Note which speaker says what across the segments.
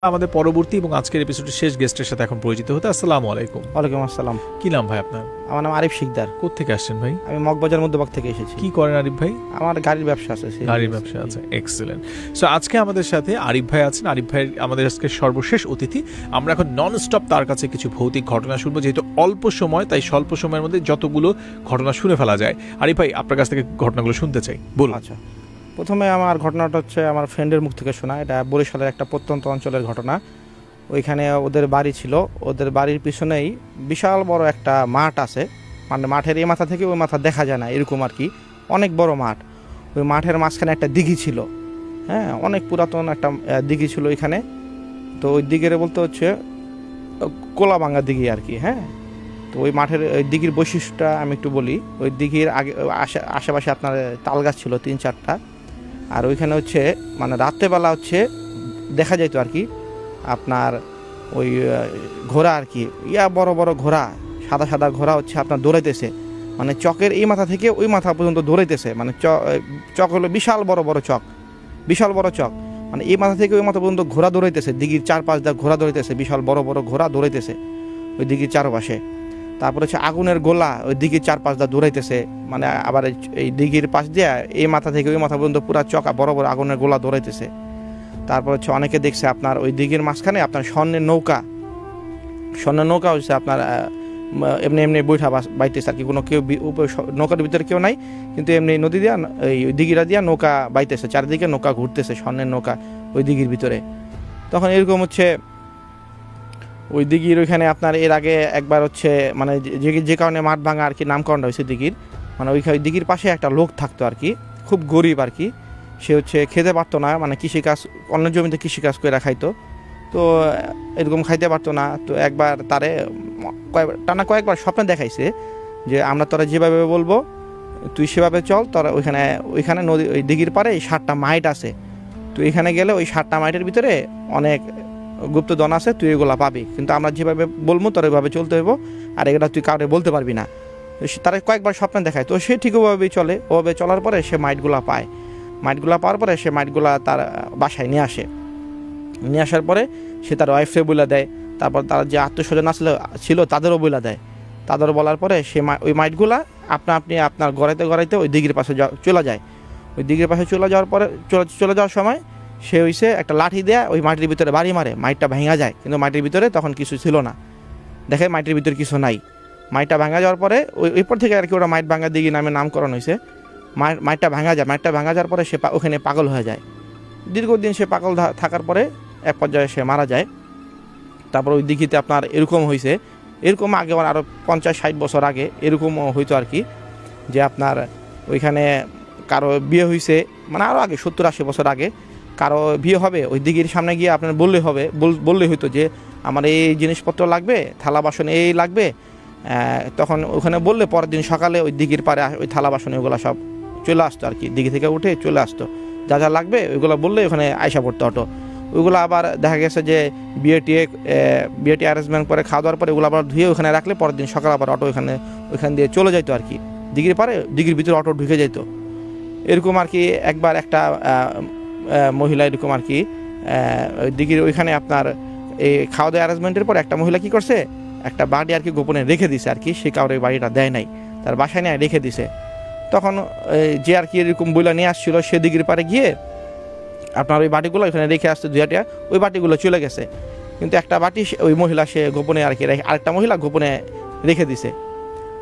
Speaker 1: আমাদের পরবর্তী এবং আজকের এপিসোডের শেষ গেস্টের সাথে এখন পরিচিত হতে। আসসালামু আলাইকুম।
Speaker 2: ওয়ালাইকুম আসসালাম।
Speaker 1: কি নাম ভাই আপনার?
Speaker 2: আমার নাম আরিফ শিকদার।
Speaker 1: কোত্থেকে আসছেন ভাই?
Speaker 2: আমি মগবাজার মধ্যবাগ থেকে এসেছি।
Speaker 1: কি করেন আরিফ ভাই?
Speaker 2: আমার গাড়ির ব্যবসা আছে।
Speaker 1: গাড়ির ব্যবসা আছে, এক্সেলেন্ট। সো আজকে আমাদের সাথে আরিফ ভাই আছেন। আরিফ ভাই আমাদের আজকে সর্বশেষ অতিথি। আমরা এখন নন স্টপ তার কাছে কিছু ভৌতিক ঘটনা শুনবো, যেহেতু অল্প সময়, তাই স্বল্প সময়ের মধ্যে যতগুলো ঘটনা শুনে ফেলা যায়। আরিফ ভাই, আপনার কাছ থেকে ঘটনাগুলো শুনতে চাই, বলুন।
Speaker 2: আচ্ছা, প্রথমে আমার ঘটনাটা হচ্ছে আমার ফ্রেন্ডের মুখ থেকে শোনা। এটা বরিশালের একটা প্রত্যন্ত অঞ্চলের ঘটনা। ওইখানে ওদের বাড়ি ছিল, ওদের বাড়ির পিছনেই বিশাল বড় একটা মাঠ আছে। মানে মাঠের এই মাথা থেকে ওই মাথা দেখা যায় না, এরকম আর কি, অনেক বড় মাঠ। ওই মাঠের মাঝখানে একটা দিঘি ছিল, হ্যাঁ, অনেক পুরাতন একটা দিঘি ছিল ওইখানে। তো ওই দিঘির বলতে হচ্ছে কোলাভাঙ্গা দিঘি আর কি, হ্যাঁ। তো ওই মাঠের ওই দিঘির বৈশিষ্ট্যটা আমি একটু বলি। ওই দিঘির আগে আশেপাশে আপনার তাল গাছ ছিল 3-4টা। আর ওইখানে হচ্ছে মানে রাত্রেবেলা হচ্ছে দেখা যেত আর কি আপনার ওই ঘোড়া আর কি, বড় বড় ঘোড়া, সাদা সাদা ঘোড়া হচ্ছে আপনার দৌড়াইতেছে। মানে চকের এই মাথা থেকে ওই মাথা পর্যন্ত দৌড়াইতেছে। মানে চক হলো বিশাল বড় বড় চক, বিশাল বড় চক। মানে এই মাথা থেকে ওই মাথা পর্যন্ত ঘোড়া দৌড়াইতেছে, দিঘির 4-5 দা ঘোড়া দৌড়াইতেছে, বিশাল বড় বড় ঘোড়া দৌড়াইতেছে ওই দিঘির চারপাশে। তারপর হচ্ছে আগুনের গোলা ওই দিঘির 4-5 দা দৌড়াইতেছে। মানে আবার এই দিঘির পাশ দিয়ে এই মাথা থেকে ওই মাথা পর্যন্ত পুরা চকা বড় বড় আগুনের গোলা দৌড়াইতেছে। তারপর হচ্ছে অনেকে দেখছে আপনার ওই দিঘির মাঝখানে আপনার স্বর্ণের নৌকা হচ্ছে আপনার এমনি এমনি বৈঠা বাইতেছে আর কি। কোনো কেউ নৌকার ভিতরে কেউ নাই, কিন্তু এমনি নদী দিয়া এই দিঘিরা দিয়া নৌকা বাইতেছে, চারিদিকে নৌকা ঘুরতেছে, স্বর্ণের নৌকা ওই দিঘির ভিতরে। তখন এরকম হচ্ছে ওই দিঘির ওইখানে আপনার এর আগে একবার হচ্ছে মানে যে কারণে মাঠ ভাঙা আর কি নামকরণটা হয়েছে দিঘির, মানে ওই দিঘির পাশে একটা লোক থাকতো আর কি, খুব গরিব আর কি। সে হচ্ছে খেতে পারতো না, মানে কৃষিকাজ, অন্য জমিতে কৃষিকাজ করে খাইতো। তো এরকম খাইতে পারতো না। তো একবার তারে কয়েকবার স্বপ্নে দেখাইছে যে আমরা তোরা যেভাবে বলবো তুই সেভাবে চল, তোরা ওইখানে নদী ওই দিঘির পারে 7টা মাইট আছে, তুই এখানে গেলে ওই 7টা মাইটের ভিতরে অনেক গুপ্তধন আছে, তুই এগুলা পাবি, কিন্তু আমরা যেভাবে বলবো তোর ওইভাবে চলতে হইব, আর এগুলো তুই কাউরে বলতে পারবি না। তারা কয়েকবার স্বপ্নে দেখায়। তো সে ঠিক ওভাবেই চলে। ওভাবে চলার পরে সে মাইটগুলা পায়। মাইটগুলা পাওয়ার পরে সে মাইটগুলা তার বাসায় নিয়ে আসে। নিয়ে আসার পরে সে তার ওয়াইফে বইলা দেয়। তারপর তার যে আত্মীয়স্বজন ছিল তাদেরও বইলা দেয়। তাদেরও বলার পরে সে ওই মাইটগুলা আপনি আপনার গড়াইতে ওই দিঘির পাশে চলে যায়। ওই দিঘির পাশে চলে যাওয়ার সময় সে হইছে একটা লাঠি দেয়া ওই মাটির ভিতরে বাড়ি মারে, মাইটটা ভেঙা যায়, কিন্তু মাটির ভিতরে তখন কিছু ছিল না। দেখে মাটির ভিতরে কিছু নাই। মাইটটা ভাঙা যাওয়ার পরে ওইপর থেকে আর কি ওরা মাইট ভাঙা দিঘি নামে নামকরণ হয়েছে। মাইটটা ভাঙা যায়। মাইটটা ভাঙা যাওয়ার পরে সে ওখানে পাগল হয়ে যায়। দীর্ঘদিন সে পাগল থাকার পরে এক পর্যায়ে সে মারা যায়। তারপর ওই দিঘিতে আপনার এরকম হয়েছে, এরকম আগে আরও 50-60 বছর আগে এরকম হইতো আর কি, যে আপনার ওইখানে কারো বিয়ে হয়েছে, মানে আরও আগে 70-80 বছর আগে কারো বিয়ে হবে, ওই দিঘির সামনে গিয়ে আপনার বললেই হইতো যে আমার এই জিনিসপত্র লাগবে, থালা বাসন এই লাগবে। তখন ওখানে বললে পরের দিন সকালে ওই দিঘির পারে ওই থালা বাসন ওইগুলো সব চলে আসতো আর কি, দিঘি থেকে উঠে চলে আসতো। যা যা লাগবে ওইগুলো বললে ওখানে আইসা পড়তো অটো। ওইগুলো আবার দেখা গেছে যে বিয়েটি অ্যারেঞ্জমেন্ট করে খাওয়া দাওয়ার পরে ওগুলো আবার ধুয়ে ওখানে রাখলে পরের দিন সকাল আবার অটো ওইখান দিয়ে চলে যাইতো আর কি। দিঘির পারে দিঘির ভিতরে অটো ঢুকে যেত। এরকম আর কি একবার একটা মহিলা এরকম আর কি দিঘির ওইখানে আপনার এই খাওয়া দাওয়া অ্যারেঞ্জমেন্টের পর একটা মহিলা কি করছে, একটা বাড়ি আর কি গোপনে রেখে দিছে আর কি। সে কাউরে বাড়িটা দেয় নাই, তার বাসায় নিয়ে রেখে দিছে। তখন যে আর কি এরকম বইলা নিয়ে আসছিল, সে দিঘির পারে গিয়ে আপনার ওই বাটিগুলো ওইখানে রেখে আসছে, 2টা ওই বাটিগুলো চলে গেছে, কিন্তু একটা বাটি ওই মহিলা সে গোপনে আর কি আরেকটা মহিলা গোপনে রেখে দিছে।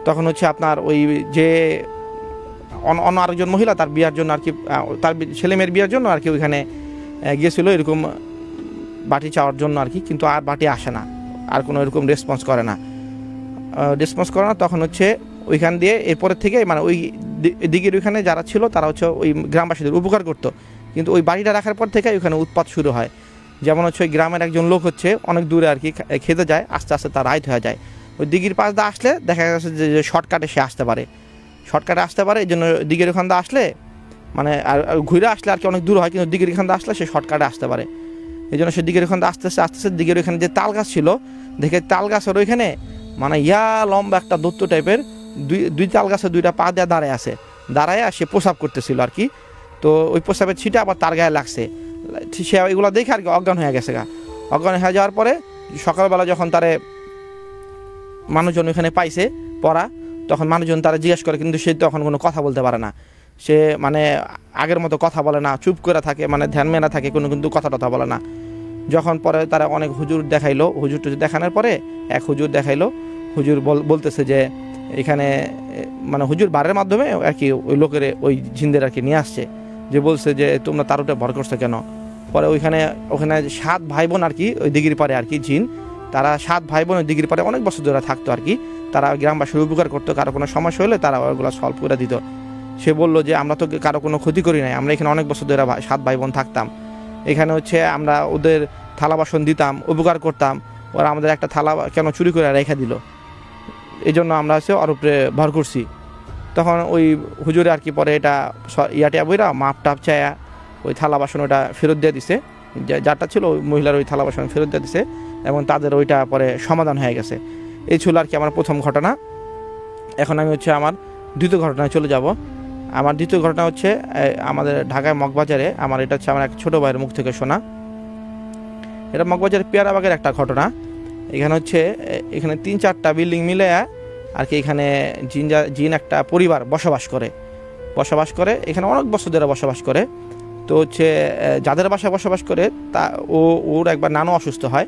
Speaker 2: তখন হচ্ছে আপনার ওই যে অন্য আরেকজন মহিলা তার বিয়ার জন্য আর কি, তার ছেলে মেয়ের বিয়ার জন্য আর কি ওইখানে গিয়েছিল এরকম বাটি চাওয়ার জন্য আর কি, কিন্তু আর বাটি আসে না, আর কোনো এরকম রেসপন্স করে না। তখন হচ্ছে ওইখান দিয়ে এরপরের থেকে মানে ওই দিঘির ওইখানে যারা ছিল তারা হচ্ছে ওই গ্রামবাসীদের উপকার করতো, কিন্তু ওই বাড়িটা রাখার পর থেকে ওইখানে উৎপাত শুরু হয়। যেমন হচ্ছে ওই গ্রামের একজন লোক হচ্ছে অনেক দূরে আর কি খেতে যায়, আস্তে আস্তে তার রাইট হয়ে যায়। ওই দিঘির পাশ দিয়ে আসলে দেখা গেছে যে শর্টকাটে সে আসতে পারে, এই জন্য দিঘির ওখান দিয়ে আসলে মানে আর ঘুরে আসলে আর কি অনেক দূর হয়, কিন্তু দিঘির ওখান দিয়ে আসলে সে শর্টকাটে আসতে পারে। এই জন্য সে দিঘির ওখান দিয়ে আস্তে আস্তে দিঘির ওখানে যে তাল গাছ ছিল, দেখে তাল গাছের ওইখানে মানে লম্বা একটা দত্ত টাইপের দুই তাল গাছে 2টা পা দেওয়া দাঁড়ায় সে প্রসাব করতেছিল আর কি। তো ওই প্রসাবের ছিটা আবার তার গায়ে লাগছে, সে এগুলো দেখে আর কি অজ্ঞান হয়ে গেছে গা। অজ্ঞান হয়ে যাওয়ার পরে সকালবেলা যখন তারে মানুষজন ওইখানে পাইছে পড়া, তখন মানুষজন তারা জিজ্ঞেস করে, কিন্তু সে তখন কোনো কথা বলতে পারে না। সে মানে আগের মতো কথা বলে না, চুপ করে থাকে, মানে ধ্যান মেনা থাকে, কিন্তু কথা টথা বলে না। যখন পরে তারা অনেক হুজুর দেখাইলো, হুজুর টুজুর দেখানোর পরে এক হুজুর দেখাইলো, হুজুর বলতেছে যে এখানে মানে হুজুর বারের মাধ্যমে আর কি ওই লোকের ওই জিনদের আর কি নিয়ে আসছে, যে বলছে যে তোমরা তার উপরে ভর করছো কেন। পরে ওখানে 7 ভাই বোন আর কি ওই দিঘির পারে আর কি জিন, তারা 7 ভাই বোন ওই দিঘির পারে অনেক বছর ধরে থাকতো আর কি। তারা গ্রামবাসীর উপকার করতো, কারো কোনো সমস্যা হলে তারা ওগুলো সলভ করে দিত। সে বললো যে আমরা তো কারো কোনো ক্ষতি করি নাই, আমরা এখানে অনেক বছর ধরে 7 ভাই বোন থাকতাম, এখানে আমরা ওদের থালা বাসন দিতাম, উপকার করতাম, ওরা আমাদের একটা থালা কেন চুরি করে রেখে দিল, এই জন্য আমরা ওর উপরে ভর করছি। তখন ওই হুজুরে আর কি পরে এটা ইয়াটিয়া বইরা মাপ টাপ চায়া ওই থালা বাসন ওটা ফেরত দিয়ে দিছে, যারটা ছিল ওই মহিলার ওই থালা বাসন ফেরত দিয়ে দিছে, এবং তাদের ওইটা পরে সমাধান হয়ে গেছে। এই ছিল আর কি আমার প্রথম ঘটনা। এখন আমি আমার দ্বিতীয় ঘটনায় চলে যাব। আমার দ্বিতীয় ঘটনা আমাদের ঢাকায় মগবাজারে, আমার এটা আমার এক ছোটো ভাইয়ের মুখ থেকে শোনা। এটা মগবাজারের পেয়ারাবাগের একটা ঘটনা। এখানে এখানে 3-4টা বিল্ডিং মিলে আর কি এখানে জিন একটা পরিবার বসবাস করে, এখানে অনেক বছর ধরে বসবাস করে। তো যাদের বাসায় বসবাস করে তা ওর একবার নানু অসুস্থ হয়।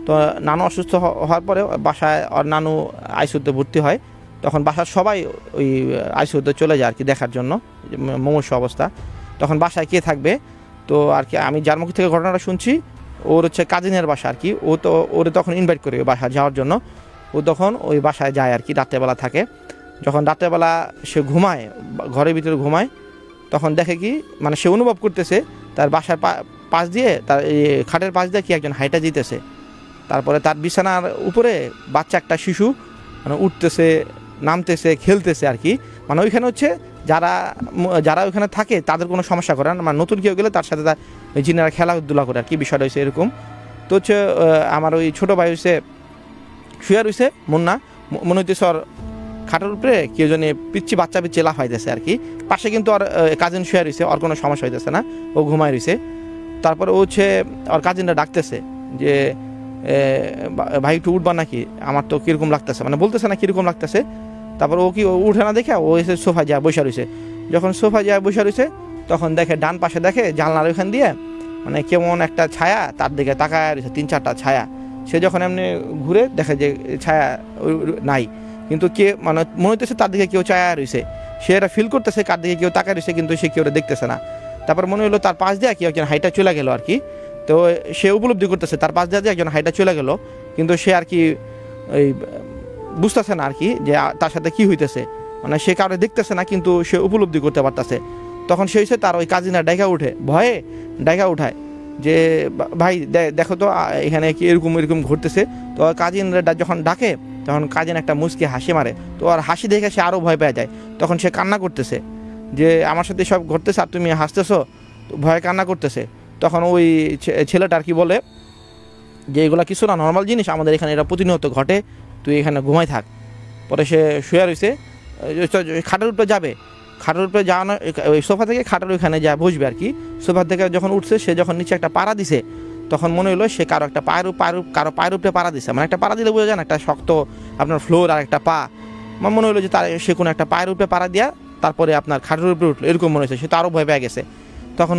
Speaker 2: তো নানু অসুস্থ হওয়ার পরে বাসায় ওর নানু আইসিইউতে ভর্তি হয়। তখন বাসার সবাই ওই আইসিইউতে চলে যায় আর কি দেখার জন্য, মুমূর্ষু অবস্থা। তখন বাসায় কে থাকবে? তো আর কি আমি যার মুখ থেকে ঘটনাটা শুনছি, ওর কাজিনের বাসা আর কি, ওরে তখন ইনভাইট করে ওই বাসায় যাওয়ার জন্য। ও তখন ওই বাসায় যায় আর কি, রাত্রেবেলা থাকে। যখন রাত্রেবেলা সে ঘুমায়, ঘরের ভিতরে ঘুমায়, তখন দেখে কি মানে সে অনুভব করতেছে তার বাসার পাশ দিয়ে, তার খাটের পাশ দিয়ে কি একজন হাইটা যেতেছে। তারপরে তার বিছানার উপরে বাচ্চা একটা শিশু মানে উঠতেছে, নামতেছে, খেলতেছে আর কি। মানে ওইখানে যারা ওইখানে থাকে তাদের কোনো সমস্যা করে না, মানে নতুন কেউ গেলে তার সাথে তার ওই জিনেরা খেলাধুলা করে আর কি, বিষয়টা এরকম। তো আমার ওই ছোটো ভাই শুয়ে রয়েছে, মনে হইতেছে ওর খাটের উপরে কেউ জনে বাচ্চা পিচ্ছি লাফাইতেছে আর কি। পাশে কিন্তু ওর কাজিন শুয়ে রয়েছে, ওর কোনো সমস্যা হইতেছে না, ও ঘুমায় রয়েছে। তারপরে ওর কাজিনটা ডাকতেছে যে ভাই একটু উঠবা নাকি, আমার তো কীরকম লাগতেছে, মানে বলতেছে না কীরকম লাগতেছে। তারপর ও উঠে না দেখে ও সোফায় যায় বসে রয়েছে। যখন সোফায় যায় বসে রয়েছে, তখন দেখে ডান পাশে দেখে জানলার ওইখান দিয়ে মানে কেমন একটা ছায়া তার দিকে তাকায় রয়েছে, 3-4টা ছায়া। সে যখন এমনি ঘুরে দেখে যে ছায়া নাই, কিন্তু মানে মনে হইতেছে তার দিকে কেউ ছায়া রয়েছে। সে এটা ফিল করতেছে কার দিকে কেউ তাকায় রয়েছে, কিন্তু সে কেউ দেখতেছে না। তারপর মনে হলো তার পাশ দিয়ে কেউ একজন হাইটা চলে গেল আর কি। তো সে উপলব্ধি করতেছে তার পাশ দিয়ে একজন হাইটা চলে গেল, কিন্তু সে আর কি ওই বুঝতেছে না আর কি যে তার সাথে কি হইতেছে, মানে সে কারো দেখতেছে না, কিন্তু সে উপলব্ধি করতে পারতেছে। তখন সে তার ওই কাজিনা ভয়ে ডাইকা উঠায় যে ভাই দেখো তো এখানে কি এরকম ঘুরতেছে। তো কাজিনরা যখন ডাকে, তখন কাজিন একটা মুচকি হাসি মারে। তো আর হাসি দেখে সে আরও ভয় পেয়ে যায়। তখন সে কান্না করতেছে যে আমার সাথে সব ঘটতেছে আর তুমি হাসতেছো, ভয়ে কান্না করতেছে। তখন ওই ছেলেটা আর কি বলে যে এগুলো কিছু না, নর্মাল জিনিস, আমাদের এখানে এটা প্রতিনিয়ত ঘটে, তুই এখানে ঘুমাই থাক। পরে সে শুয়ে রয়েছে, খাটের উপরে যাবে, খাটের উপরে যাওয়ানো ওই সোফা থেকে খাটের ওইখানে যা বসবে আর কি। সোফা থেকে যখন উঠছে, সে যখন নিচে একটা পাড়া দিছে, তখন মনে হলো সে কারো একটা কারো পায়ের উপরে পাড়া দিছে। মানে একটা পাড়া দিলে বোঝা যায় না, একটা শক্ত আপনার ফ্লোর আর একটা পা। আমার মনে হলো যে সে কোনো একটা পায়ের উপরে পাড়া দিয়া তারপরে আপনার খাটের উপরে উঠলো, এরকম মনে হয়েছে। সে তো আরও ভয় পেয়ে গেছে। তখন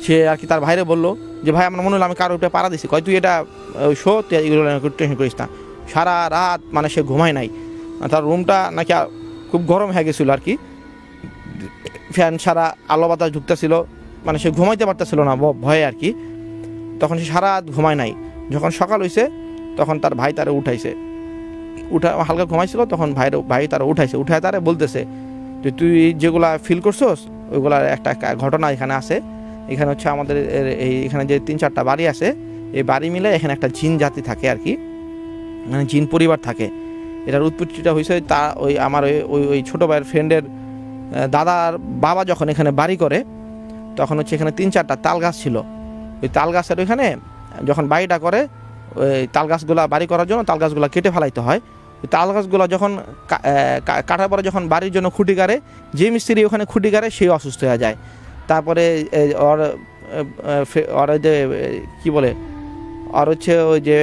Speaker 2: সে আর কি তার ভাইরে বললো যে ভাই আমার মনে হলো আমি কারোর উপরে পাড়া দিছি। কয় তুই এটা শো, তুই এগুলো টেনশন করিস না। সারা রাত মানে সে ঘুমায় নাই, তার রুমটা নাকি খুব গরম হয়ে গেছিলো আর কি, ফ্যান সারা আলো বাতাস ঢুকতেছিল, মানে সে ঘুমাইতে পারতেছিল না ভয়ে আর কি। তখন সে সারা রাত ঘুমায় নাই। যখন সকাল হয়েছে, তখন তার ভাই তারা উঠাইছে, হালকা ঘুমাইছিল, তখন ভাই তারা উঠাইছে, উঠায় তারা বলতেছে যে তুই যেগুলা ফিল করছোস ওইগুলার একটা ঘটনা এখানে আছে। এখানে আমাদের এখানে যে 3-4টা বাড়ি আছে, এই বাড়ি মিলে এখানে একটা জিন জাতি থাকে আর কি, মানে জিন পরিবার থাকে। এটার উৎপত্তিটা হয়েছে ওই আমার ওই ছোটো ভাইয়ের ফ্রেন্ডের দাদার বাবা যখন এখানে বাড়ি করে, তখন এখানে 3-4টা তাল গাছ ছিল। ওই তাল গাছের ওইখানে যখন বাড়িটা করে, ওই তাল গাছগুলা বাড়ি করার জন্য তাল গাছগুলা কেটে ফেলাইতে হয়। ওই তাল গাছগুলো যখন কাটার পরে যখন বাড়ির জন্য খুঁটি গাড়ে, যে মিস্ত্রি ওখানে খুঁটি গাড়ে সেই অসুস্থ হয়ে যায়। তারপরে ওর আর ওই যে কী বলে আর হচ্ছে ওই যে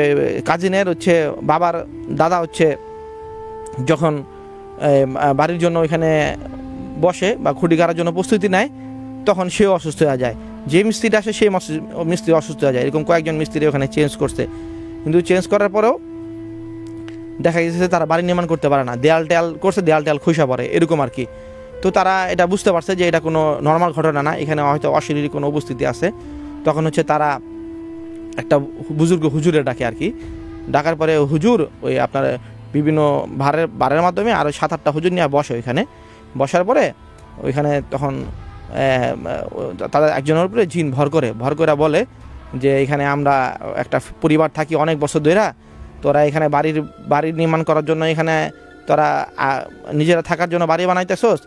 Speaker 2: কাজিনের হচ্ছে বাবার দাদা হচ্ছে যখন বাড়ির জন্য ওইখানে বসে বা খুঁটি গাড়ার জন্য প্রস্তুতি নেয়, তখন সেও অসুস্থ হয়ে যায়। যে মিস্ত্রিটা আসে সেই মিস্ত্রি অসুস্থ হয়ে যায়। এরকম কয়েকজন মিস্ত্রি ওখানে চেঞ্জ করছে, কিন্তু চেঞ্জ করার পরেও দেখা গেছে তারা বাড়ি নির্মাণ করতে পারে না, দেয়াল টেয়াল করছে, দেয়াল টেয়াল খসে পড়ে এরকম আর কি। তো তারা এটা বুঝতে পারছে যে এটা কোনো নর্মাল ঘটনা না, এখানে হয়তো অশরীরী কোনো উপস্থিতি আছে। তখন হচ্ছে তারা একটা বুজুর্গ হুজুরে ডাকে আর কি। ডাকার পরে হুজুর ওই আপনার বিভিন্ন বারের মাধ্যমে আরও 7-8টা হুজুর নিয়ে বসে ওইখানে। বসার পরে ওইখানে তখন তাদের একজনের উপরে জিন ভর করে বলে যে এখানে আমরা একটা পরিবার থাকি অনেক বছর ধরে, তোরা এখানে বাড়ি নির্মাণ করার জন্য এখানে তোরা নিজেরা থাকার জন্য বাড়ি বানাইতেছোস,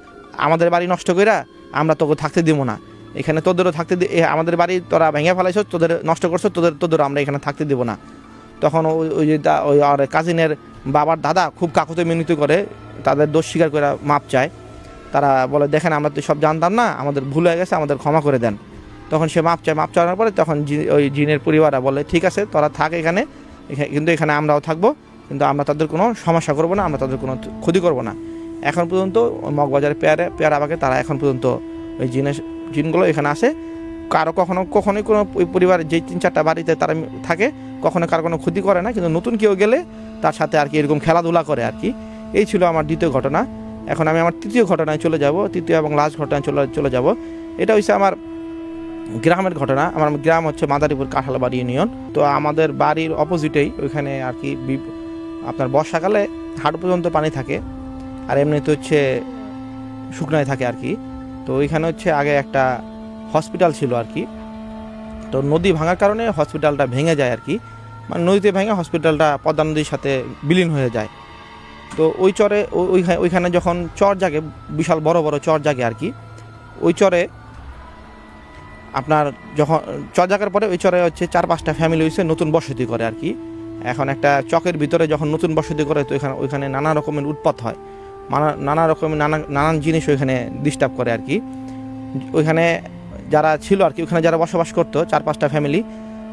Speaker 2: আমাদের বাড়ি নষ্ট কইরা আমরা তোকে থাকতে দিব না, এখানে তোদেরও থাকতে আমাদের বাড়ি তোরা ভেঙে ফেলাইছস, তোদের নষ্ট করছো, তোদেরও আমরা এখানে থাকতে দিব না। তখন ওই যে ওই আর কাজিনের বাবার দাদা খুব কাকুতে মিনতি করে, তাদের দোষ স্বীকার করে মাপ চায়। তারা বলে দেখেন আমরা তো সব জানতাম না, আমাদের ভুল হয়ে গেছে, আমাদের ক্ষমা করে দেন। তখন সে মাপ চাওয়ার পরে তখন ওই জিনের পরিবাররা বলে ঠিক আছে তোরা থাক এখানে, কিন্তু এখানে আমরাও থাকবো, কিন্তু আমরা তাদের কোনো সমস্যা করবো না, আমরা তাদের কোনো ক্ষতি করবো না। এখন পর্যন্ত মগবাজারের পেয়ারা বাগে তারা এখন পর্যন্ত ওই জিনগুলো এখানে আসে। কখনোই কোনো ওই পরিবারের যে 3-4টা বাড়িতে তারা থাকে কখনো কারো কোনো ক্ষতি করে না, কিন্তু নতুন কেউ গেলে তার সাথে আর কি এরকম খেলাধুলা করে আর কি। এই ছিল আমার দ্বিতীয় ঘটনা। এখন আমি আমার তৃতীয় ঘটনায় চলে যাব, তৃতীয় এবং লাস্ট ঘটনায় চলে যাব। এটা হচ্ছে আমার গ্রামের ঘটনা। আমার গ্রাম হচ্ছে মাদারীপুর কাঁঠালবাড়ি ইউনিয়ন। তো আমাদের বাড়ির অপোজিটেই ওইখানে আর কি আপনার বর্ষাকালে হাঁটু পর্যন্ত পানি থাকে, আর এমনিতে হচ্ছে শুকনায় থাকে আর কি। তো ওইখানে হচ্ছে আগে একটা হসপিটাল ছিল আর কি। তো নদী ভাঙার কারণে হসপিটালটা ভেঙে যায় আর কি, মানে নদীতে ভেঙে হসপিটালটা পদ্মা নদীর সাথে বিলীন হয়ে যায়। তো ওই চরে ওইখানে যখন চর জাগে, বিশাল বড় বড় চর জাগে আর কি, ওই চরে আপনার যখন চর জাগার পরে ওই চরে হচ্ছে 4-5টা ফ্যামিলি হয়েছে নতুন বসতি করে আর কি। এখন একটা চকের ভিতরে যখন নতুন বসতি করে, তো ওইখানে নানা রকমের উৎপাত হয়, নানা রকমের নানান জিনিস ওইখানে ডিস্টার্ব করে আর কি। ওইখানে যারা ছিল আর কি, ওখানে যারা বসবাস করতো 4-5টা ফ্যামিলি,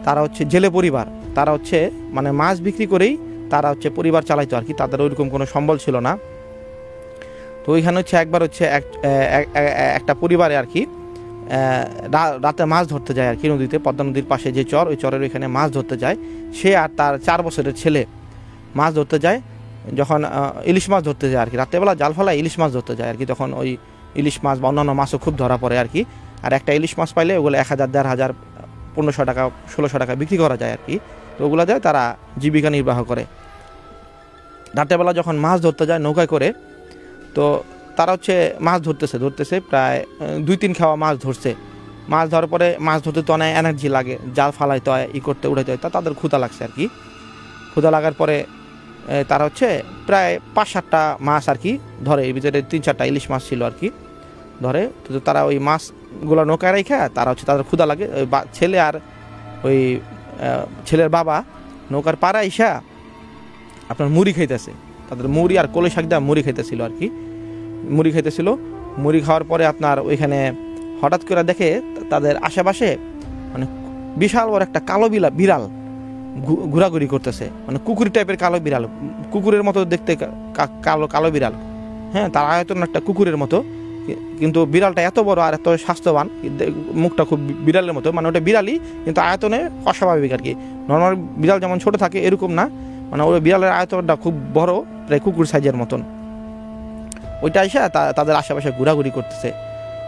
Speaker 2: তারা হচ্ছে জেলে পরিবার। তারা হচ্ছে মানে মাছ বিক্রি করেই তারা হচ্ছে পরিবার চালাইতো আর কি, তাদের ওইরকম কোনো সম্বল ছিল না। তো ওইখানে হচ্ছে একবার হচ্ছে একটা পরিবারে আর কি রাতে মাছ ধরতে যায় আর কি নদীতে, পদ্মা নদীর পাশে যে চর, ওই চরের ওইখানে মাছ ধরতে যায়। সে আর তার 4 বছরের ছেলে মাছ ধরতে যায়। যখন ইলিশ মাছ ধরতে যায় আর কি, রাত্রেবেলা জাল ফেলায় ইলিশ মাছ ধরতে যায় আর কি, তখন ওই ইলিশ মাছ বা অন্যান্য মাছও খুব ধরা পড়ে আর কি। আর একটা ইলিশ মাছ পাইলে ওগুলো 1000, 1500, 1500 টাকা, 1600 টাকা বিক্রি করা যায় আর কি। তো ওগুলো যায় তারা জীবিকা নির্বাহ করে। রাতেরবেলা যখন মাছ ধরতে যায় নৌকায় করে, তো তারা হচ্ছে মাছ ধরতেছে প্রায় 2-3 খাওয়া মাছ ধরছে। মাছ ধরার পরে মাছ ধরতে তো অনেক এনার্জি লাগে, জাল ফালাইতে হয়, করতে উঠাইতে হয়, তা তাদের ক্ষুধা লাগছে আর কি। ক্ষুধা লাগার পরে তারা হচ্ছে প্রায় 5-7টা মাছ আর কি ধরে, এর ভিতরে 3-4টা ইলিশ মাছ ছিল আর কি ধরে। তো তারা ওই মাছগুলো নৌকায় রেখে তারা হচ্ছে, তাদের ক্ষুধা লাগে, ওই ছেলে আর ওই ছেলের বাবা নৌকার পাড়া ইসা আপনার মুড়ি খাইতেছে, তাদের মুড়ি আর কলই শাক দেওয়া মুড়ি খাইতেছিল আর কি। মুড়ি খাওয়ার পরে আপনার ওইখানে হঠাৎ করে দেখে তাদের আশেপাশে মানে বিশাল বড় একটা কালো বিড়াল ঘোরাঘুরি করতেছে, মানে কুকুর টাইপের কালো বিড়াল, কুকুরের মতো দেখতে কালো বিড়াল, হ্যাঁ, তার আয়তন একটা কুকুরের মতো, কিন্তু বিড়ালটা এত বড় আর এত স্বাস্থ্যবান, মুখটা খুব বিড়ালের মতো, মানে ওটা বিড়ালই কিন্তু আয়তনে অস্বাভাবিক আর কি। নর্মাল বিড়াল যেমন ছোট থাকে এরকম না, মানে ওই বিড়ালের আয়তনটা খুব বড়, প্রায় কুকুর সাইজের মতন। ওইটা এসে তাদের আশেপাশে ঘোরাঘুরি করতেছে,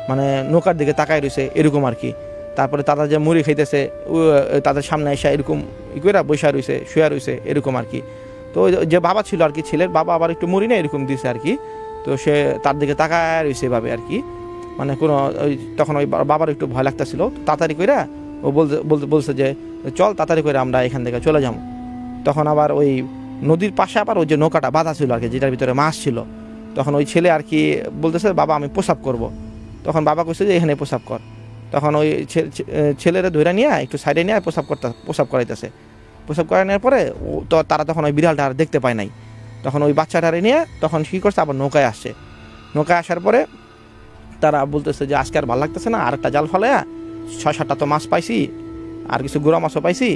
Speaker 2: মানে নৌকার দিকে তাকায় রয়েছে এরকম আর কি। তারপরে তারা যে মুড়ি খাইতেছে তাদের সামনে এসে এরকম ইকুয়েরা বৈশা রয়েছে, শুয়া রয়েছে এরকম আর কি। তো যে বাবা ছিল আর কি, ছেলের বাবা আবার একটু মুড়ি নেই এরকম দিছে আর কি। তো সে তার দিকে তাকায় রয়েছে এভাবে আর কি, মানে কোনো তখন ওই বাবার একটু ভয় লাগতেছিল। তাড়াতাড়ি কইরা ও বলছে যে চল তাড়াতাড়ি করে আমরা এখান থেকে চলে যাবো। তখন আবার ওই নদীর পাশে আবার ওই যে নৌকাটা বাঁধা ছিল আর কি, যেটার ভিতরে মাছ ছিল, তখন ওই ছেলে আর কি বলতেছে বাবা আমি প্রসাব করব। তখন বাবা কইছে যে এখানে প্রসাব কর। তখন ওই ছেলেরা ধরে নিয়ে একটু সাইডে নিয়ে প্রসাব করাইতেছে। প্রসাব করানোর পরে তো তারা তখন ওই বিড়ালটা আর দেখতে পায় নাই। তখন ওই বাচ্চাটারে নিয়ে তখন কী করছে, আবার নৌকায় আসছে। নৌকায় আসার পরে তারা বলতেছে যে আজকে আর ভালো লাগতেছে না, আর একটা জাল ফেলায়া 6-7টা তো মাছ পাইছি, আর কিছু গুঁড়া মাছও পাইছি,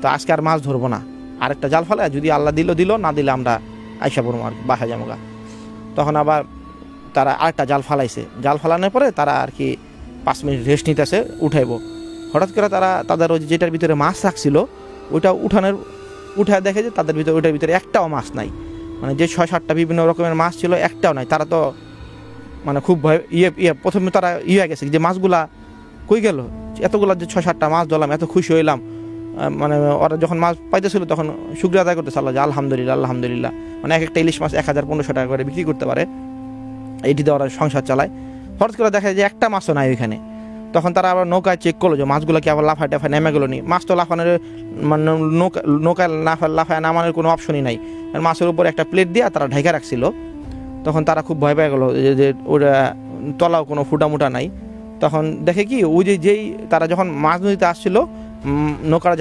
Speaker 2: তো আজকে আর মাছ ধরবো না, আরেকটা জাল ফেলে যদি আল্লাহ দিল, না দিলে আমরা আইসা পড়বো আর বাসা যাবো। তখন আবার তারা আরেকটা জাল ফালাইছে। জাল ফালানোর পরে তারা আর কি 5 মিনিট রেস্ট নিতেছে, উঠাইবো। হঠাৎ করে তাদের ওই যেটার ভিতরে মাছ রাখছিল ওইটা উঠায় দেখে যে ওইটার ভিতরে একটাও মাছ নাই। মানে যে 6-7টা বিভিন্ন রকমের মাছ ছিল একটাও নাই। তারা তো মানে খুব ভয় প্রথমে তারা হয়ে গেছে যে মাছগুলা কই গেল, এতগুলা যে 6-7টা মাছ ধরলাম, এত খুশি হইলাম। মানে ওরা যখন মাছ পাইতেছিল তখন শুকরিয়া আদায় করতেছে আল্লাহ, যে আলহামদুলিল্লাহ। মানে একটা ইলিশ মাছ 1000-1500 টাকা করে বিক্রি করতে পারে, এইটিতে ওরা সংসার চালায়। হঠাৎ করে দেখা যায় যে একটা মাছও নাই ওইখানে। তখন তারা আবার নৌকায় চেক করলো যে মাছগুলো কি আবার লাফায় টাফায় নেমে গেলো নি। মাছ তো লাফানোর মানে নৌকায় লাফায় নামানোর কোনো অপশনই নাই। মাছের উপরে একটা প্লেট দিয়ে তারা ঢেকে রাখছিল। তখন তারা খুব ভয় পেয়ে গেলো যে ওরা তলাও কোনো ফুটামুটা নাই। তখন দেখে কি ওই যেই তারা যখন মাছ নদীতে আসছিল, নৌকার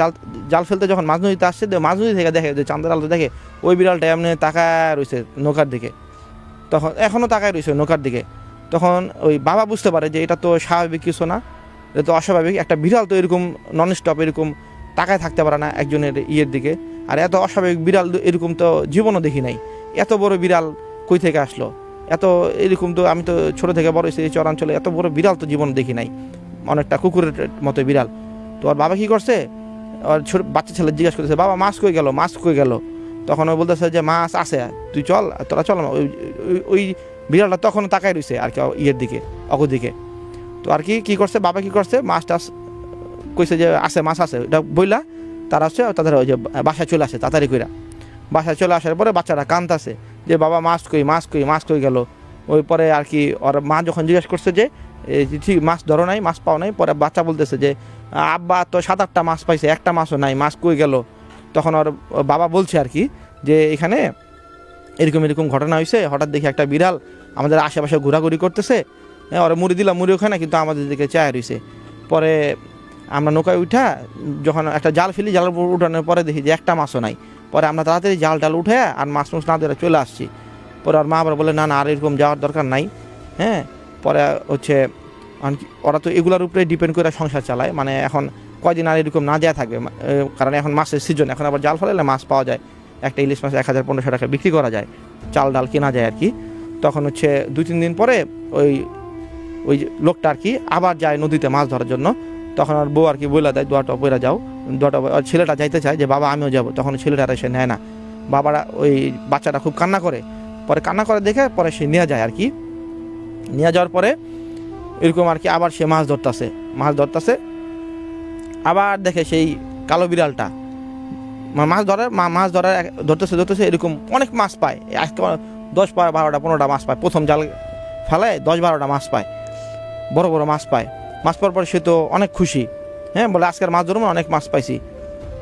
Speaker 2: জাল ফেলতে যখন মাছ নদীতে আসছে, মাছ নদী থেকে দেখে যে চাঁদের আলো দেখে ওই বিড়ালটা এমনি তাকায় রয়েছে নৌকার দিকে। তখন এখনও তাকায় রয়েছে নৌকার দিকে। তখন ওই বাবা বুঝতে পারে যে এটা তো স্বাভাবিক কিছু না, এটা তো অস্বাভাবিক। একটা বিড়াল তো এরকম নন স্টপ এরকম তাকায় থাকতে পারে না একজনের দিকে। আর এত অস্বাভাবিক বিড়াল এরকম তো জীবনও দেখি নাই। এত বড় বিড়াল কই থেকে আসলো? এত এরকম তো আমি তো ছোটো থেকে বড় হয়েছি এই চরাঞ্চলে, এত বড় বিড়াল তো জীবন দেখি নাই, অনেকটা কুকুরের মতো বিড়াল। তো ওর বাবা কী করছে, ওর ছোট বাচ্চা ছেলে জিজ্ঞাসা করতেছে বাবা মাছ কই গেল। তখন ও বলতেছে যে মাছ আছে, তুই চল, তোরা চল। ওই বিড়ালটা তখন তাকায় রয়েছে আর কি দিকে, দিকে। তো আর কি করছে বাবা, কি করছে মাছ টাছ কইছে যে আছে, মাছ আছে, এটা বইলা তারা হচ্ছে তাদের ওই যে বাসায় চলে আসে। তাড়াতাড়ি কইরা বাসায় চলে আসার পরে বাচ্চারা কাঁদতেছে যে বাবা মাছ কই গেল। ওই পরে আর কি ওর মা যখন জিজ্ঞাসা করছে যে ঠিক মাছ ধরো নাই, মাছ পাও নাই, পরে বাচ্চা বলতেছে যে আব্বা তো 7-8টা মাছ পাইছে, একটা মাছও নাই, মাছ কই গেল। তখন ওর বাবা বলছে আর কি যে এখানে এরকম ঘটনা হয়েছে, হঠাৎ দেখি একটা বিড়াল আমাদের আশেপাশে ঘোরাঘুরি করতেছে, ওরা মুড়ি দিলাম, মুড়ি ওখানে কিন্তু আমাদের দিকে চায় রয়েছে। পরে আমরা নৌকায় উঠা যখন একটা জাল ফেলি, জাল উঠানোর পরে দেখি যে একটা মাছও নাই। পরে আমরা তাড়াতাড়ি জাল উঠে আর মাছ না ধরে চলে আসছি। পরে আর মা আবার বলে না আর এরকম যাওয়ার দরকার নাই। পরে হচ্ছে ওরা তো এগুলোর উপরে ডিপেন্ড করে সংসার চালায়। মানে এখন কয়দিন আর এরকম না দেওয়া থাকবে, কারণ এখন মাছের সিজন, এখন আবার জাল ফেলালে মাছ পাওয়া যায়। একটা ইলিশ মাছ 1000-1500 টাকা বিক্রি করা যায়, চাল ডাল কেনা যায় আর কি। তখন হচ্ছে 2-3 দিন পরে ওই লোকটা আর কি আবার যায় নদীতে মাছ ধরার জন্য। তখন আর বউ আর কি বইলা দেয় দোয়াটা বইরা যাও, ছেলেটা যাইতে চায় যে বাবা আমিও যাবো। তখন ছেলেটা এসে নেয় না, বাবারা ওই বাচ্চাটা খুব কান্না করে। পরে কান্না করে দেখে পরে সে নিয়ে যায় আর কি। নিয়ে যাওয়ার পরে এরকম আর কি আবার সে মাছ ধরতেছে। আবার দেখে সেই কালো বিড়ালটা মাছ ধরতেছে এরকম অনেক মাছ পায়। আজকে 10-12-15টা মাছ পায়। প্রথম জাল ফেলায় 10-12টা মাছ পায়, বড় বড় মাছ পায়। মাছ পাওয়ার পর সে তো অনেক খুশি, বলে আজকের মাছ ধরবো, অনেক মাছ পাইছি।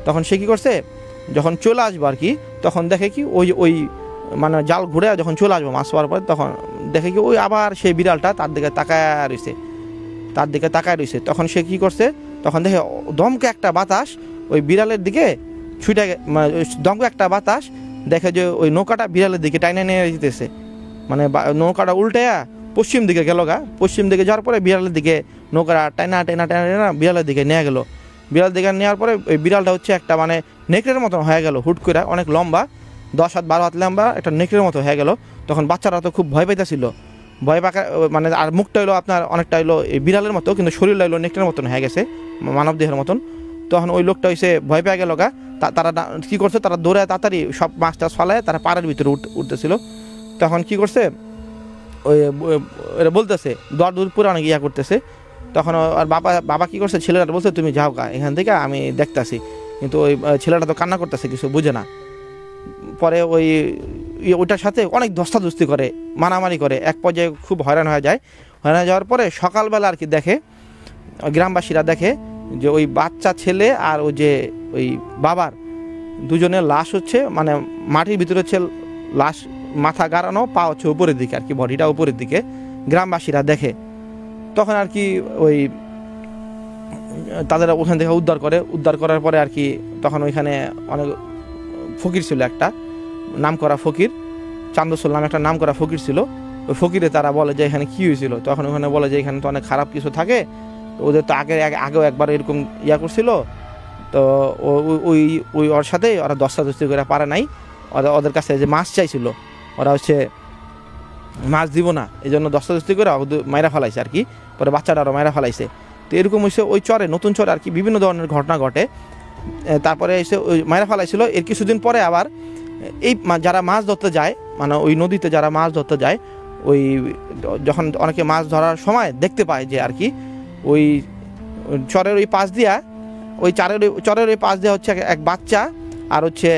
Speaker 2: তখন সে কী করছে, যখন চলে আসবো আর কি, তখন দেখে কি ওই মানে জাল ঘুরে যখন চলে আসবো মাছ পাওয়ার পরে, তখন দেখে কি ওই আবার সেই বিড়ালটা তার দিকে তাকায় রয়েছে। তখন সে কী করছে, তখন দেখে দমকে একটা বাতাস ওই বিড়ালের দিকে ছুটে, মানে দমকে একটা বাতাস দেখে যে ওই নৌকাটা বিড়ালের দিকে টাইনে নিয়ে যেতেছে। মানে নৌকাটা উল্টায়া পশ্চিম দিকে গেল পশ্চিম দিকে যাওয়ার পরে বিড়ালের দিকে নৌকাটা টাইনা বিড়ালের দিকে নিয়ে গেল। বিড়াল দিকে নেওয়ার পরে ওই বিড়ালটা হচ্ছে একটা মানে নেকড়ের মতন হয়ে গেল, হুট করে অনেক লম্বা, 10-12 হাত লম্বা একটা নেকড়ের মতো হয়ে গেল। তখন বাচ্চারা তো খুব ভয় পাইতেছিল, ভয় পাকা মানে আর মুখটা হলো আপনার অনেকটা হলো বিড়ালের মতো, কিন্তু শরীরটা হলো নেকড়ের মতন হয়ে গেছে, মানব দেহের মতন। তখন ওই লোকটা হয়েছে ভয় পেয়ে গেল তারা কী করছে, তারা দৌড়ায় তাড়াতাড়ি সব মাছ টাছ ফালায় তারা পাড়ের ভিতরে উঠতেছিল। তখন কি করছে, ওই বলতেছে দূর পুরো অনেক ইয়া করতেছে। তখন আর বাবা কী করছে, ছেলেটা বলছে তুমি যাও এখান থেকে, আমি দেখতেছি। কিন্তু ওই ছেলেটা তো কান্না করতেছে, কিছু বুঝে না। পরে ওইটার সাথে অনেক ধস্তাধস্তি করে, মারামারি করে, এক পর্যায়ে খুব হয়রান হয়ে যায়। হয়রান যাওয়ার পরে সকালবেলা আর কি দেখে, গ্রামবাসীরা দেখে যে ওই বাচ্চা ছেলে আর ওই বাবার দুজনের লাশ হচ্ছে মানে মাটির ভিতরে হচ্ছে লাশ, মাথা গাড়ানো, পা হচ্ছে উপরের দিকে আর কি, বডিটা উপরের দিকে গ্রামবাসীরা দেখে। তখন আর কি ওই তাদের ওখান থেকে উদ্ধার করার পরে আর কি, তখন ওইখানে অনেক ফকির ছিল, একটা নাম করা ফকির, চান্দসুল নামে একটা নাম করা ফকির ছিল। ওই ফকিরে তারা বলে যে এখানে কী হয়েছিল। তখন ওখানে বলে যে এখানে তো অনেক খারাপ কিছু থাকে, ওদের তো আগেও একবার এরকম ইয়া করছিল, তো ওই ওই ওর সাথে ওরা দস্তাদস্তি করে পারে নাই, ওদের কাছে যে মাছ চাইছিল, ওরা হচ্ছে মাছ দিব না, এই জন্য দস্তাদস্তি করে মাইরা ফেলাইছে আর কি, পরে বাচ্চাটা আরও মাইরা ফেলাইছে। তো এরকম হচ্ছে ওই চরে, নতুন চরে আর কি বিভিন্ন ধরনের ঘটনা ঘটে। তারপরে এসে ওই মাইরা ফেলাইছিল। এর কিছুদিন পরে আবার এই যারা মাছ ধরতে যায়, মানে ওই নদীতে যারা মাছ ধরতে যায়, ওই যখন অনেকে মাছ ধরার সময় দেখতে পায় যে আর কি ওই চরের ওই পাশ দিয়া, ওই চরের ওই পাশ দিয়ে হচ্ছে এক বাচ্চা, আর হচ্ছে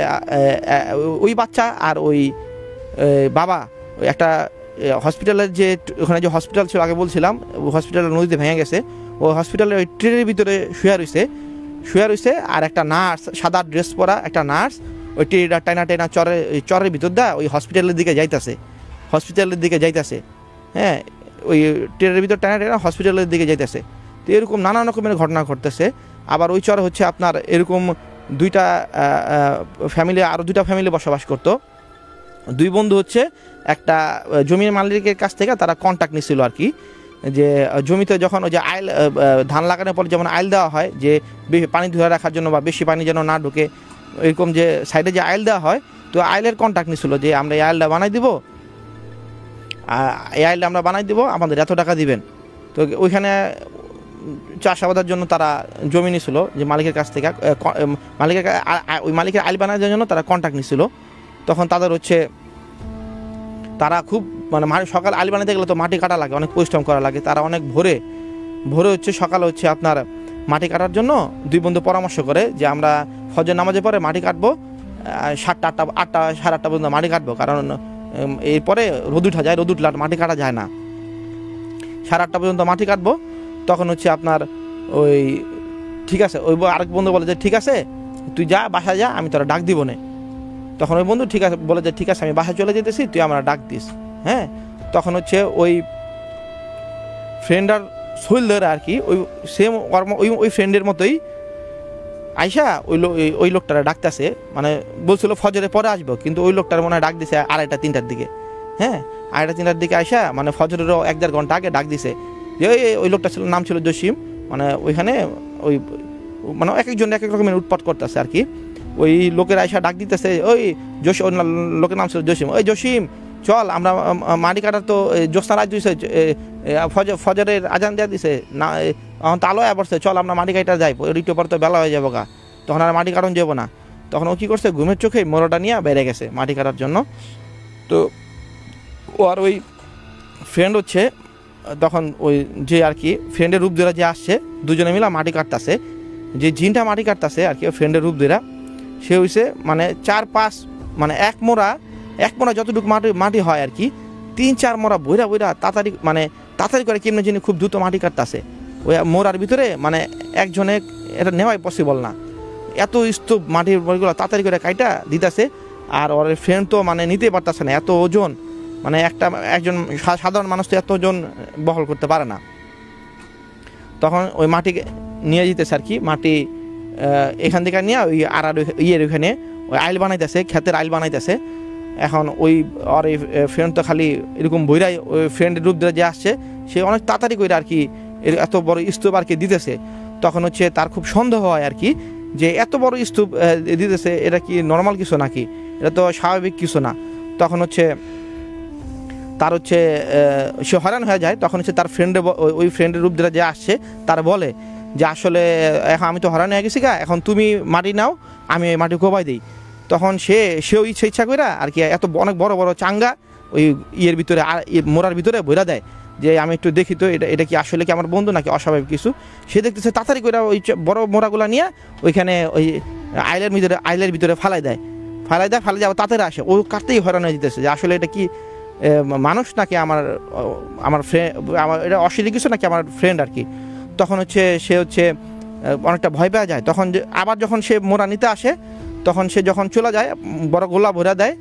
Speaker 2: ওই বাচ্চা আর ওই বাবা ওই একটা হসপিটালের যে ওখানে যে হসপিটাল ছিল আগে বলছিলাম, হসপিটালের নদীতে ভেঙে গেছে, ওই হসপিটালের ওই ট্রেনের ভিতরে শুয়ে রয়েছে আর একটা নার্স, সাদা ড্রেস পরা একটা নার্স ওই ট্রেনটা টাইনা চরের ভিতর দা ওই হসপিটালের দিকে যাইতেছে। হ্যাঁ, ওই ট্রেনের ভিতর টাইনা হসপিটালের দিকে যাইতেছে। তো এরকম নানান রকমের ঘটনা ঘটতেছে। আবার ওই চরে হচ্ছে আপনার এরকম দুইটা ফ্যামিলি, আরও দুইটা ফ্যামিলি বসবাস করতো। দুই বন্ধু হচ্ছে একটা জমির মালিকের কাছ থেকে তারা কন্ট্যাক্ট নিছিল আর কি, যে জমিতে যখন ওই যে আইল ধান লাগানোর পর যেমন আইল দেওয়া হয়, যে পানি ধরে রাখার জন্য বা বেশি পানি যেন না ঢুকে, এরকম যে সাইডে যে আইল দেওয়া হয়, তো আইলের কন্ট্যাক্ট নিছিল যে আমরা এই আইলটা বানাই দিব, আমাদের এত টাকা দিবেন। তো ওইখানে চাষাবাদের জন্য তারা জমি নিছিল যে মালিকের কাছ থেকে, ওই মালিকের আইল বানানোর জন্য তারা কন্ট্যাক্ট নিছিল। তখন তাদের হচ্ছে তারা খুব মানে সকাল আইল বানাতে গেলে তো মাটি কাটা লাগে, অনেক পরিশ্রম করা লাগে। তারা অনেক ভোরে হচ্ছে সকালে হচ্ছে আপনার মাটি কাটার জন্য দুই বন্ধু পরামর্শ করে যে আমরা ফজর নামাজের পরে মাটি কাটবো, 7টা 8টা সাড়ে 8টা পর্যন্ত মাটি কাটবো, কারণ এরপরে রোদ উঠা যায়, রোদ উঠলে মাটি কাটা যায় না। 8:30 পর্যন্ত মাটি কাটবো। তখন হচ্ছে আপনার ওই ঠিক আছে, ওই আরেক বন্ধু বলে যে ঠিক আছে তুই যা, বাসায় যা, আমি তোরা ডাক দিব না। তখন ওই বন্ধু ঠিক আছে বলে যে ঠিক আছে আমি বাসায় চলে যেতেছি, তুই আমরা ডাক দিস। হ্যাঁ, তখন হচ্ছে ওই ফ্রেন্ডার শৈলদের আর কি ওই সেম ওই ফ্রেন্ডের মতোই আইসা ওই লোকটারা ডাকতেছে, মানে বলছিল ফজরের পরে আসবো, কিন্তু ওই লোকটার মনে হয় ডাক দিছে 2:30 3টার দিকে। হ্যাঁ, 2:30 3টার দিকে আইসা মানে ফজরেরও 1-1.5 ঘন্টা আগে ডাক দিছে যে ওই লোকটা ছিল, নাম ছিল জসিম। মানে ওইখানে ওই মানে এক একজন এক এক রকমের উৎপাত করতেছে আর কি। ওই লোকের আইসা ডাক দিতেছে, ওই জসিম, লোকের নাম ছিল জসিম, ওই জসিম চল আমরা মাটি কাটার তো জ্যোৎস্না রাত দিয়েছে, ফজরের আজান দেওয়া দিছে না, এখন তো আলো পড়ছে, চল আমরা মাটি কাটা যাই, ঋতু পর তো বেলা হয়ে যাবো গা, তখন আর মাটি কাটন যাবো না। তখন ও কী করছে, ঘুমের চোখে মোড়াটা নিয়ে বেড়ে গেছে মাটি কাটার জন্য। তো ও আর ওই ফ্রেন্ড হচ্ছে তখন ওই যে আর কি ফ্রেন্ডের রূপ ধরা যে আসছে, দুজনে মিলা মাটি কাটতেছে, যে জিনটা মাটি কাটতেছে আর কি ফ্রেন্ডের রূপ ধরা, সে হইছে মানে 4-5 মানে এক মোড়া যতটুকু মাটি হয় আর কি 3-4 মোড়া বইরা তাড়াতাড়ি করে কেমনে যিনি খুব দ্রুত মাটি কাটতেছে ওই মোড়ার ভিতরে, মানে একজনে এটা নেওয়াই পসিবল না, এত স্তূপ মাটির বইগুলো তাড়াতাড়ি করে কাইটা দিতেছে। আর ওর ফ্রেন্ড তো মানে নিতেই পারতেছে না, এত ওজন, মানে একজন সাধারণ মানুষ তো এত ওজন বহল করতে পারে না। তখন ওই মাটি নিয়ে যেতেছে আর কি, মাটি এখান থেকে নিয়ে ওই আর ইয়ের ওইখানে ওই আইল বানাইতেছে, ক্ষেতের আইল বানাইতেছে। এখন ওই আর এই ফ্রেন্ড তো খালি এরকম বইরাই ওই ফ্রেন্ডের রূপ ধরে যে আসছে, সে অনেক তাড়াতাড়ি করে আর কি এত বড় স্তূপ আর কি দিতেছে। তখন হচ্ছে তার খুব সন্দেহ হয় আর কি, যে এত বড় স্তূপ দিতেছে, এটা কি নর্মাল কিছু নাকি, এটা তো স্বাভাবিক কিছু না। তখন হচ্ছে তার হচ্ছে সে হয়রান হয়ে যায়। তখন হচ্ছে তার ওই ফ্রেন্ডের রূপ ধরে যে আসছে তার বলে যে আসলে এখন আমি তো হয়রান হয়ে গেছি গা, এখন তুমি মাটি নাও, আমি ওই মাটি কোবাই দিই। তখন সেও ইচ্ছা করে আর কি অনেক বড় বড় চাঙ্গা ওই ইয়ের ভিতরে মোড়ার ভিতরে ভরা দেয়, যে আমি একটু দেখি তো এটা কি আসলে কি আমার বন্ধু নাকি অস্বাভাবিক কিছু। সে দেখতেছে তাড়াতাড়ি করে ওই বড় মোড়াগুলো নিয়ে ওইখানে ওই আইলের ভিতরে ফালাই দেয় আবার তাড়াতাড়ি আসে, ও কাটতেই হয়রান হয়ে যেতেছে যে আসলে এটা কি মানুষ নাকি আমার ফ্রেন্ড, আমার এটা অশীলি কিছু নাকি আমার ফ্রেন্ড আর কি। তখন হচ্ছে সে হচ্ছে অনেকটা ভয় পেয়ে যায়। তখন আবার যখন সে মোড়া নিতে আসে, তখন সে যখন চলে যায় বড় গোলা ভরা দেয়,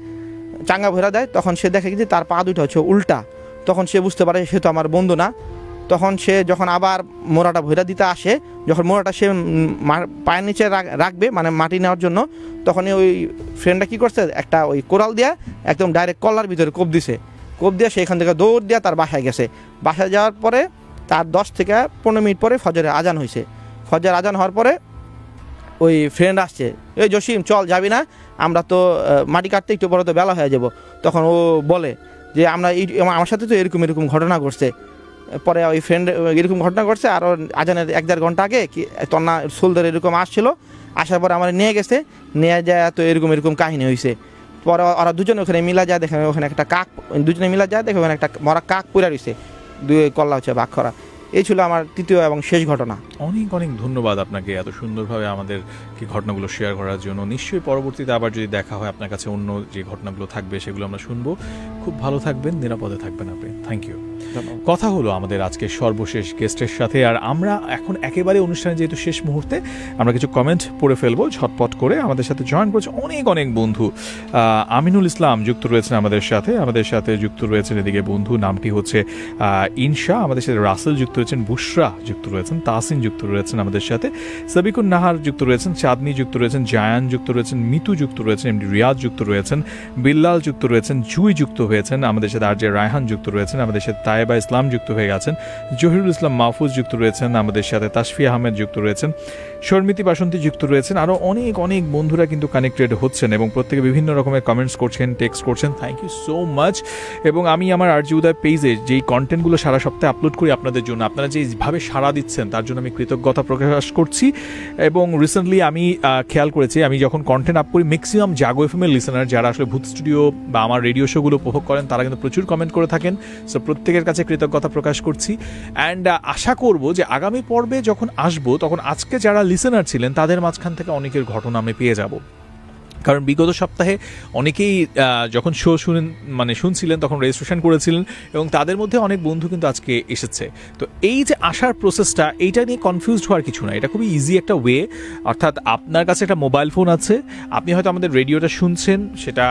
Speaker 2: চাঙ্গা ভরা দেয়, তখন সে দেখে যে তার পা দুটো হচ্ছে উল্টা। তখন সে বুঝতে পারে সে তো আমার বন্ধু না। তখন সে যখন আবার মোড়াটা ভরা দিতে আসে, যখন মোড়াটা সে পায়ের নিচে রাখবে মানে মাটি নেওয়ার জন্য, তখনই ওই ফ্রেন্ডটা কী করছে, একটা ওই কোরাল দিয়া একদম ডাইরেক্ট কলার ভিতরে কোপ দিয়ে সে এখান থেকে দৌড় দিয়া তার বাসায় গেছে। বাসায় যাওয়ার পরে তার 10 থেকে 15 মিনিট পরে ফজরের আজান হয়েছে। ফজরের আজান হওয়ার পরে ওই ফ্রেন্ড আসছে, এই জসিম চল যাবি না, আমরা তো মাটি কাটতে একটু বড় তো বেলা হয়ে যাব। তখন ও বলে যে আমার সাথে তো এরকম এরকম ঘটনা ঘটছে। পরে ওই ফ্রেন্ড এরকম ঘটনা ঘটছে, আর আজানের 1-1.5 ঘন্টা আগে কি তন্না সোলদার এরকম আসছিল, আসার পরে আমার নিয়ে গেছে, নিয়ে যায় তো এরকম এরকম কাহিনী হয়েছে। পরে ওরা দুজনে ওখানে মিলা যায়, দেখে ওখানে একটা কাক, দুজনে মিলা যায় দেখে ওখানে একটা মরা কাক পড়ে রয়েছে, 2 কল্লা হচ্ছে বাঘ খরা। এই ছিল আমার তৃতীয় এবং শেষ ঘটনা।
Speaker 1: অনেক অনেক ধন্যবাদ আপনাকে এত সুন্দরভাবে আমাদেরকে ঘটনাগুলো শেয়ার করার জন্য। নিশ্চয়ই পরবর্তীতে আবার যদি দেখা হয় আপনার কাছে অন্য যে ঘটনাগুলো থাকবে সেগুলো আমরা শুনবো। খুব ভালো থাকবেন, নিরাপদে থাকবেন আপনি। Thank you. কথা হলো আমাদের আজকে সর্বশেষ গেস্টের সাথে, আর আমরা এখন একেবারে অনুষ্ঠানে যেহেতু শেষ মুহূর্তে আমরা কিছু কমেন্ট পড়ে ফেলবো ঝটপট করে। আমাদের সাথে জয়েন করছে অনেক অনেক বন্ধু। আমিনুল ইসলাম যুক্ত রয়েছেন আমাদের সাথে যুক্ত রয়েছেন এদিকে বন্ধু নামটি হচ্ছে ইনশা, আমাদের সাথে রাসেল যুক্ত রয়েছেন, বুশরা যুক্ত রয়েছেন, তাসিন যুক্ত রয়েছেন আমাদের সাথে, সাবিকুন নাহার যুক্ত রয়েছেন, চাঁদনি যুক্ত রয়েছেন, জায়ান যুক্ত রয়েছেন, মিতু যুক্ত রয়েছেন, এমডি রিয়াজ যুক্ত রয়েছেন, বিল্লাল যুক্ত রয়েছেন, জুই যুক্ত হয়েছেন আমাদের সাথে, আরজে রায়হান যুক্ত রয়েছেন আমাদের সাথে, তায়েবা ইসলাম যুক্ত হয়ে গেছেন, জহিরুল ইসলাম মাহফুজ যুক্ত রয়েছেন আমাদের সাথে, তাসফি আহমেদ যুক্ত রয়েছেন, শর্মিতি বাসন্তী যুক্ত রয়েছেন, আরও অনেক অনেক বন্ধুরা কিন্তু কানেক্টেড হচ্ছেন এবং প্রত্যেকে বিভিন্ন রকমের কমেন্টস করছেন, টেক্সট করছেন। Thank you so much. এবং আমি আমার আরজি উদয় পেজে যেই কন্টেন্টগুলো সারা সপ্তাহে আপলোড করি আপনাদের জন্য, আপনারা যেভাবে সাড়া দিচ্ছেন তার জন্য আমি কৃতজ্ঞতা প্রকাশ করছি। এবং রিসেন্টলি আমি খেয়াল করেছি, আমি যখন কন্টেন্ট আপ করি ম্যাক্সিমাম জাগো এফএমের লিসেনার যারা আসলে ভূত স্টুডিও বা আমার রেডিও শোগুলো উপভোগ করেন তারা কিন্তু প্রচুর কমেন্ট করে থাকেন। সো প্রত্যেকের কাছে কৃতজ্ঞতা প্রকাশ করছি। অ্যান্ড আশা করব যে আগামী পর্বে যখন আসবো তখন আজকে যারা লিসেনার ছিলেন তাদের মাঝখান থেকে অনেকের ঘটনা আমি পেয়ে যাব। কারণ বিগত সপ্তাহে অনেকেই যখন শো শুনছিলেন তখন রেজিস্ট্রেশন করেছিলেন এবং তাদের মধ্যে অনেক বন্ধু কিন্তু আজকে এসেছে। তো এই যে আসার প্রসেসটা, এইটা নিয়ে কনফিউজড হওয়ার কিছু না, এটা খুবই ইজি একটা ওয়ে। অর্থাৎ আপনার কাছে একটা মোবাইল ফোন আছে, আপনি হয়তো আমাদের রেডিওটা শুনছেন, সেটা